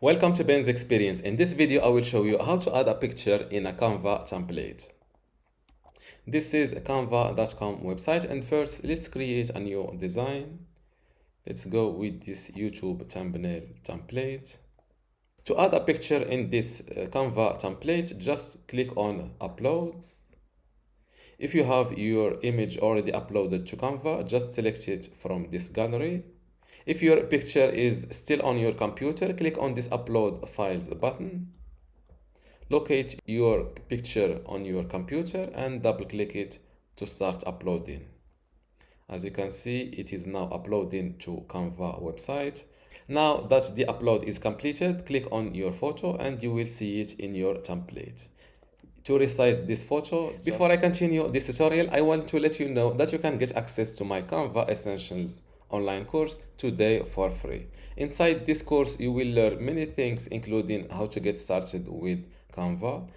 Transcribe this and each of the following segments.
Welcome to Ben's Experience. In this video, I will show you how to add a picture in a Canva template. This is a canva.com website, and first let's create a new design. Let's go with this YouTube thumbnail template. To add a picture in this Canva template, just click on Uploads. If you have your image already uploaded to Canva, just select it from this gallery. If your picture is still on your computer, click on this Upload Files button. Locate your picture on your computer and double-click it to start uploading. As you can see, it is now uploading to Canva website. Now that the upload is completed, click on your photo and you will see it in your template. To resize this photo, before I continue this tutorial, I want to let you know that you can get access to my Canva Essentials online course today for free. Inside this course, you will learn many things, including how to get started with Canva,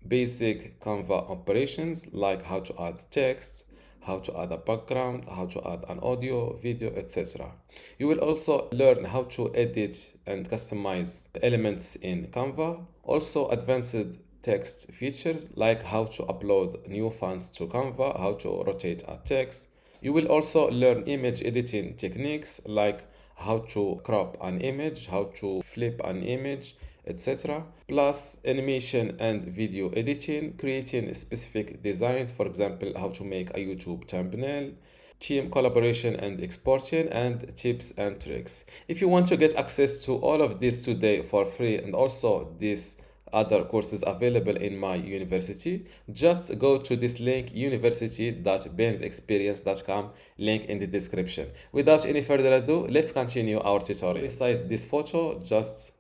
basic Canva operations like how to add text, how to add a background, how to add an audio, video, etc. You will also learn how to edit and customize elements in Canva, also advanced text features like how to upload new fonts to Canva, how to rotate a text. You will also learn image editing techniques like how to crop an image, how to flip an image, etc. Plus animation and video editing, creating specific designs, for example, how to make a YouTube thumbnail, team collaboration and exporting, and tips and tricks. If you want to get access to all of this today for free, and also this other courses available in my university, just go to this link, university.bensexperience.com, link in the description. Without any further ado, let's continue our tutorial. Resize this photo, just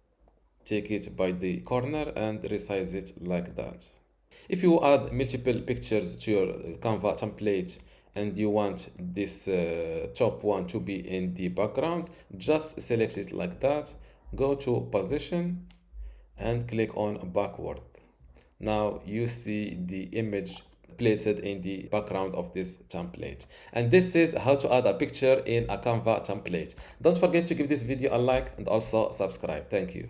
take it by the corner and resize it like that. If you add multiple pictures to your Canva template and you want this top one to be in the background, just select it like that, go to position and click on backward. Now you see the image placed in the background of this template. And this is how to add a picture in a Canva template. Don't forget to give this video a like and also subscribe. Thank you.